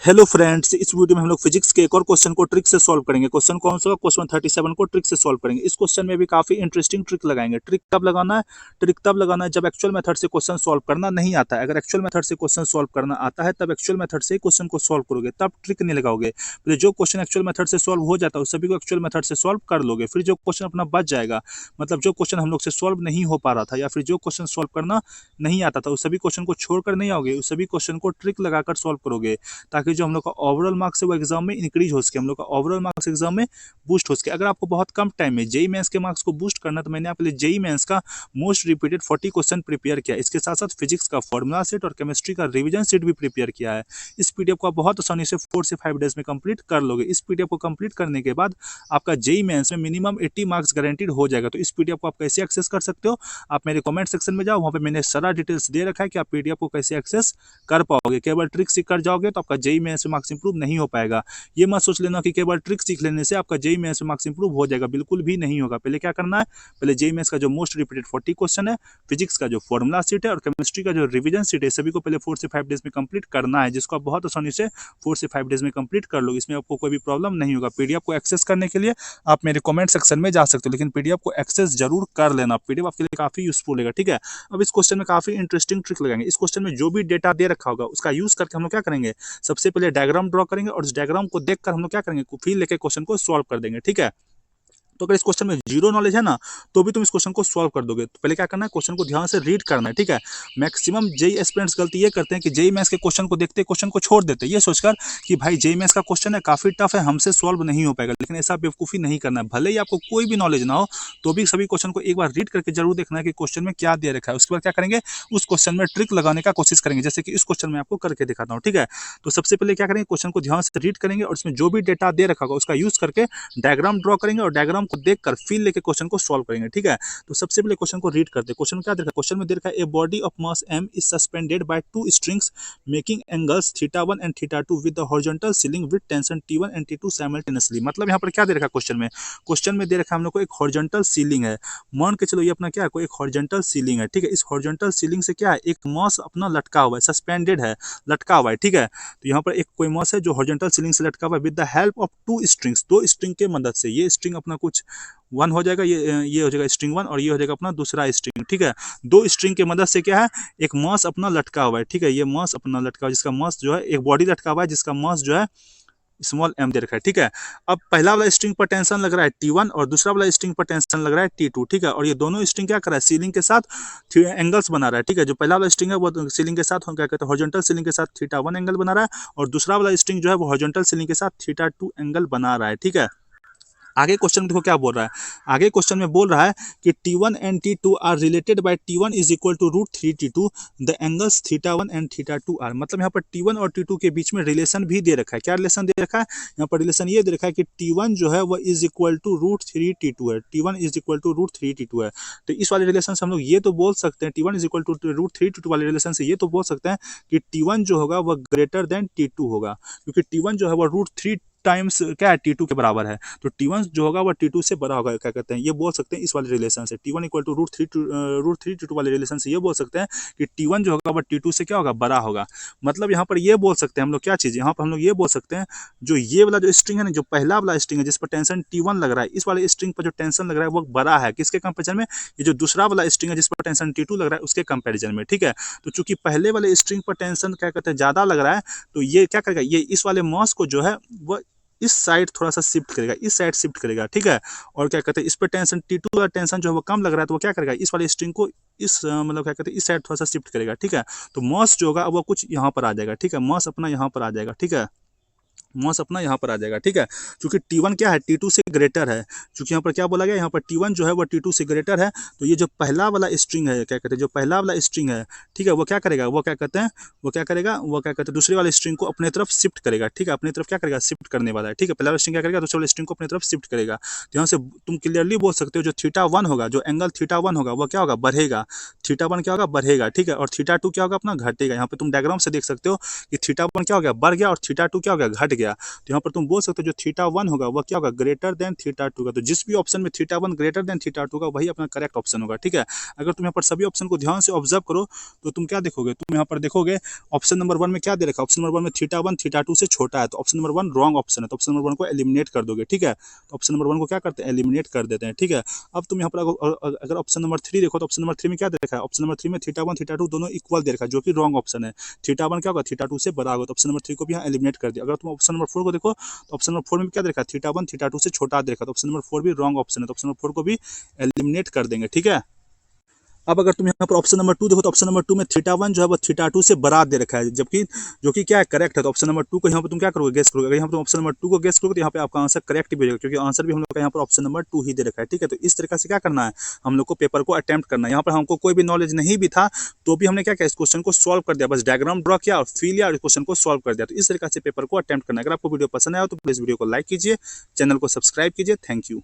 Hello friends, इस video में हम लोग फिजिक्स के एक और क्वेश्चन को ट्रिक से सॉल्व करेंगे। क्वेश्चन कौन सा? क्वेश्चन 37 को ट्रिक से सॉल्व करेंगे। इस क्वेश्चन में भी काफी इंटरेस्टिंग ट्रिक लगाएंगे। ट्रिक कब लगाना है? ट्रिक तब लगाना है जब एक्चुअल मेथड से क्वेश्चन सॉल्व करना नहीं आता है। अगर एक्चुअल मेथड से क्वेश्चन सॉल्व करना आता है तब एक्चुअल मेथड से क्वेश्चन को सॉल्व करोगे, तब ट्रिक नहीं लगाओगे। फिर जो क्वेश्चन एक्चुअल मेथड से सॉल्व हो जाता है उस सभी को एक्चुअल मेथड से सॉल्व कर लोगे। फिर जो क्वेश्चन अपना बच जाएगा, मतलब जो क्वेश्चन हम लोग से सॉल्व नहीं हो पा रहा था या फिर जो क्वेश्चन सॉल्व करना नहीं आता था, उस सभी क्वेश्चन को छोड़कर नहीं आओगे, उस सभी क्वेश्चन को ट्रिक लगाकर सॉल्व करोगे, ताकि जो हम लोग का ओवरऑल मार्क्स है वो एग्जाम में इंक्रीज हो सके, हम लोग का ओवरऑल मार्क्स एग्जाम में बूस्ट हो सके। अगर आपको बहुत कम टाइम में जेई मेंस के मार्क्स को बूस्ट करना, तो मैंने आपके लिए जेई मेंस का मोस्ट रिपीटेड 40 क्वेश्चन प्रिपेयर किया। इसके साथ साथ फिजिक्स का फॉर्मूला सेट और केमिस्ट्री का रिवीजन सेट भी प्रिपेयर किया है। इस पीडीएफ को आप बहुत आसानी से 4 से 5 डेज में कंप्लीट कर लोगे। इस पीडीएफ को कंप्लीट करने के बाद आपका जेई मेंस में मिनिमम 80 मार्क्स गारंटीड हो जाएगा। तो इस पीडीएफ को आप कैसे एक्सेस कर सकते हो? आप मेरे कमेंट सेक्शन में जाओ, वहाँ पे मैंने सारा डिटेल्स दे रखा है कि आप पीडीएफ को कैसे एक्सेस कर पाओगे। केवल ट्रिक सीख कर जाओगे तो आपका जेई मेंस में मार्क्स इंप्रूव नहीं हो पाएगा। ये मत सोच लेना कि केवल ट्रिक सीख लेने से आपका जेई मेंस में मार्क्स इंप्रूव हो जाएगा, बिल्कुल भी नहीं होगा। पहले क्या करना है? पहले जेई मेंस का जो मोस्ट रिपीटेड 40 क्वेश्चन है, फिजिक्स का जो फॉर्मूला सीट है और केमिस्ट्री का जो रिवीजन सीट है, सभी को पहले 4 से 5 डेज में कंप्लीट करना है, जिसको आप बहुत आसानी से 4 से 5 डेज में कंप्लीट कर लो। इसमें आपको कोई भी प्रॉब्लम नहीं होगा। पीडीएफ को एक्सेस करने के लिए आप मेरे कमेंट सेक्शन में जा सकते हो, लेकिन पीडीएफ को एक्सेस जरूर कर लेना। पीडीएफ आपके लिए काफी यूजफुल है, ठीक है। अब इस क्वेश्चन में काफी इंटरेस्टिंग ट्रिक लगाएंगे। इस क्वेश्चन में जो भी डेटा दे रखा होगा उसका यूज करके हम लोग क्या करेंगे? सबसे पहले डायग्राम ड्रॉ करेंगे और उस डायग्राम को देखकर हम लोग क्या करेंगे? फील लेके क्वेश्चन को सॉल्व कर देंगे, ठीक है। तो अगर इस क्वेश्चन में जीरो नॉलेज है ना, तो भी तुम इस क्वेश्चन को सॉल्व कर दोगे। तो पहले क्या करना है? क्वेश्चन को ध्यान से रीड करना है, ठीक है। मैक्सिमम जेई एस्पिरेंट्स गलती ये करते हैं कि जेई मेंस के क्वेश्चन को देखते क्वेश्चन को छोड़ देते हैं, ये सोचकर कि भाई जेई मेंस का क्वेश्चन है, काफी टफ है, हमसे सॉल्व नहीं हो पाएगा। लेकिन ऐसा बेवकूफ़ी नहीं करना है। भले ही आपको कोई भी नॉलेज ना हो, तो भी सभी क्वेश्चन को एक बार रीड करके जरूर देखना है कि क्वेश्चन में क्या दे रखा है। उसके बाद क्या करेंगे? उस क्वेश्चन में ट्रिक लगाने का कोशिश करेंगे, जैसे कि इस क्वेश्चन में आपको करके दिखाता हूँ, ठीक है। तो सबसे पहले क्या करेंगे? क्वेश्चन को ध्यान से रीड करेंगे और उसमें जो भी डेटा दे रखा होगा उसका यूज करके डायग्राम ड्रॉ करेंगे और डायग्राम को देखकर फील लेके क्वेश्चन को सॉल्व करेंगे, ठीक है। तो सबसे पहले क्वेश्चन को रीड करते हैं। क्वेश्चन क्या देखा? क्वेश्चन में दे रखा है, a body of mass m is suspended by two strings making angles θ1 and θ2 with the horizontal ceiling with tension T1 and T2 simultaneously. मतलब यहाँ पर क्या दे रखा है? क्वेश्चन में दे रखा है हम लोग को एक हॉरिजॉन्टल सीलिंग है। मान के चलो ये अपना क्या है? कोई एक हॉरिजॉन्टल सीलिंग है, ठीक है। इस हॉरिजॉन्टल सीलिंग से क्या है? एक मास अपना लटका हुआ है, सस्पेंडेड है, लटका हुआ है, ठीक है। तो यहाँ पर एक कोई मास है जो हॉरिजॉन्टल सीलिंग से लटका हुआ है with the help of two strings, दो स्ट्रिंग के मदद से। ये स्ट्रिंग अपना कुछ वन हो जाएगा, ये हो जाएगा स्ट्रिंग वन और ये हो जाएगा अपना दूसरा स्ट्रिंग, ठीक है। दो स्ट्रिंग की मदद से क्या है? एक मास अपना लटका हुआ है, ठीक है। ये मास अपना लटका हुआ है, जिसका मास जो है, एक बॉडी लटका हुआ है जिसका मास जो है स्मॉल m दे रखा है, ठीक है। अब पहला वाला स्ट्रिंग पर टेंशन लग रहा है T1 और दूसरा वाला स्ट्रिंग पर टेंशन लग रहा है T2, ठीक है। और ये दोनों स्ट्रिंग क्या कर रहा है? सीलिंग के साथ एंगल्स बना रहा है, ठीक है। जो पहला वाला स्ट्रिंग है वो सीलिंग के साथ क्या कहते हैं? हॉरिजॉन्टल सीलिंग के साथ θ1 एंगल बना रहा है और दूसरा वाला स्ट्रिंग जो है वो हॉरिजॉन्टल सीलिंग के साथ θ2 एंगल बना रहा है, ठीक है। आगे क्वेश्चन में देखो क्या बोल रहा है। आगे क्वेश्चन में बोल रहा है कि T1 and T2 are related by T1 is equal to √3 T2 the angles θ1 and θ2 are. मतलब यहाँ पर T1 और T2 के बीच में रिलेशन भी दे रखा है। क्या रिलेशन दे रखा है? यहाँ पर रिलेशन ये दे रखा है कि T1 जो है वह इज इक्वल टू √3 T2 है। T1 is equal to √3 T2 है। तो इस वाले रिलेशन से हम लोग ये तो बोल सकते हैं, T1 is equal to √3 T2 वाले रिलेशन से ये तो बोल सकते हैं कि T1 जो होगा वह ग्रेटर देन T2 होगा, क्योंकि T1 जो है वह √3 टाइम्स क्या है? T2 के बराबर है। तो T1 जो होगा वो T2 से बड़ा होगा, क्या कहते हैं? ये बोल सकते हैं इस वाले रिलेशन से T1 इक्वल टू √3 T2 वाले रिलेशन से ये बोल सकते हैं कि T1 जो होगा वो T2 से क्या होगा? बड़ा होगा। मतलब यहाँ पर ये बोल सकते हैं हम लोग क्या चीज़? यहाँ पर हम लोग ये बोल सकते हैं, जो ये वाला जो स्ट्रिंग है ना, जो पहला वाला स्ट्रिंग है जिस पर टेंशन T1 लग रहा है, इस वाले स्ट्रिंग पर जो टेंशन लग रहा है वो बड़ा है किसके कंपेरिजन में? ये जो दूसरा वाला स्ट्रिंग है जिस पर टेंशन T2 लग रहा है उसके कंपेरिजन में, ठीक है। तो चूंकि पहले वाले स्ट्रिंग पर टेंशन क्या कहते हैं? ज़्यादा लग रहा है, तो ये क्या करेगा? ये इस वाले मास को जो है वो इस साइड थोड़ा सा शिफ्ट करेगा, इस साइड शिफ्ट करेगा, ठीक है। और क्या कहते हैं? इस पर टेंशन T2 का टेंशन जो है वो कम लग रहा है, तो वो क्या करेगा? इस वाले स्ट्रिंग को इस मतलब क्या कहते हैं? इस साइड थोड़ा सा शिफ्ट करेगा, ठीक है। तो मास जो होगा वो कुछ यहाँ पर आ जाएगा, ठीक है। मास अपना यहाँ पर आ जाएगा, ठीक है। मास अपना यहाँ पर आ जाएगा, ठीक है। क्योंकि T1 क्या है? T2 से ग्रेटर है। क्योंकि यहाँ पर क्या बोला गया? यहाँ पर T1 जो है वो T2 से ग्रेटर है। तो ये जो पहला वाला स्ट्रिंग है, क्या कहते हैं? जो पहला वाला स्ट्रिंग है, ठीक है, वो क्या करेगा? वो क्या कहते हैं? वो क्या करेगा? वो क्या कहते हैं? दूसरे वाले स्ट्रिंग को अपने तरफ शिफ्ट करेगा, ठीक है। अपनी तरफ क्या करेगा? शिफ्ट करने वाला है, ठीक है। पहला वाला स्ट्रिंग क्या करेगा? दूसरे वाले स्ट्रिंग को अपनी तरफ शिफ्ट करेगा। तो यहाँ से तुम क्लियरली बोल सकते हो जो θ1 होगा, जो एंगल θ1 होगा वो क्या होगा? बढ़ेगा। θ1 क्या होगा? बढ़ेगा, ठीक है। और θ2 क्या होगा? अपना घटेगा। यहाँ पे तुम डायग्राम से देख सकते हो कि θ1 क्या हो गया? बढ़ गया और θ2 क्या हो गया? घट हट गया, तो यहाँ पर तुम बोल सकते हो जो थीटा 1 होगा वह क्या होगा, ग्रेटर देन थीटा 2 का। तो जिस भी ऑप्शन में थीटा 1 ग्रेटर देन थीटा 2 का वही अपना करेक्ट ऑप्शन होगा, ठीक है। अगर तुम यहाँ पर सभी ऑप्शन को ध्यान से ऑब्जर्व करो तो तुम क्या देखोगे, तुम यहाँ पर देखोगे ऑप्शन नंबर 1 में क्या दे रखा है, ऑप्शन नंबर 1 में थीटा 1 थीटा 2 से छोटा है, तो ऑप्शन नंबर 1 रॉन्ग ऑप्शन है, तो ऑप्शन नंबर 1 को एलिमिनेट कर दोगे, ठीक है। तो ऑप्शन नंबर 1 को क्या करते हैं, एलिमिनेट कर देते हैं, ठीक है। अब तुम यहाँ पर अगर ऑप्शन नंबर 3 देखो तो ऑप्शन नंबर 3 में क्या दे रखा है, ऑप्शन नंबर 3 में थीटा 1 थीटा 2 दोनों इक्वल दे रखा है, जो कि रॉन्ग ऑप्शन है। थीटा 1 क्या होगा, थीटा 2 से बड़ा होगा, तो ऑप्शन नंबर 3 को भी यहाँ एलिमिनेट कर दिया। अगर तुम ऑप्शन नंबर 4 को देखो तो ऑप्शन नंबर 4 में क्या दे रखा है, थीटा 1 थीटा 2 से छोटा दे रखा है, तो ऑप्शन नंबर 4 भी रॉन्ग ऑप्शन है, तो ऑप्शन नंबर 4 को भी एलिमिनेट कर देंगे, ठीक है। अब अगर तुम यहाँ पर ऑप्शन नंबर 2 देखो तो ऑप्शन नंबर 2 में थीटा 1 जो है वो थीटा 2 से बड़ा दे रखा है, जबकि जो कि क्या है, करेक्ट है। तो ऑप्शन नंबर 2 को यहाँ पर तुम क्या करोगे, गेस करोगे। अगर यहाँ पर तुम ऑप्शन नंबर 2 को गेस करोगे तो यहाँ पे आपका आंसर करेक्ट भी हो जाएगा, क्योंकि आंसर भी हम लोग का यहाँ पर ऑप्शन नंबर 2 ही दे रखा है, ठीक है। तो इस तरीके से क्या करना है, हम लोग को पेपर को अटेम्प्ट करना है। यहाँ पर हमको कोई भी नॉलेज नहीं भी था तो भी हमने क्या किया, इस क्वेश्चन को सॉल्व कर दिया, बस डायग्राम ड्रॉ किया और फिल किया और क्वेश्चन को सॉल्व कर दिया। तो इस तरीके से पेपर को अटेम्प्ट करना है। अगर आपको वीडियो पसंद आया तो प्लीज वीडियो को लाइक कीजिए, चैनल को सब्सक्राइब कीजिए। Thank you.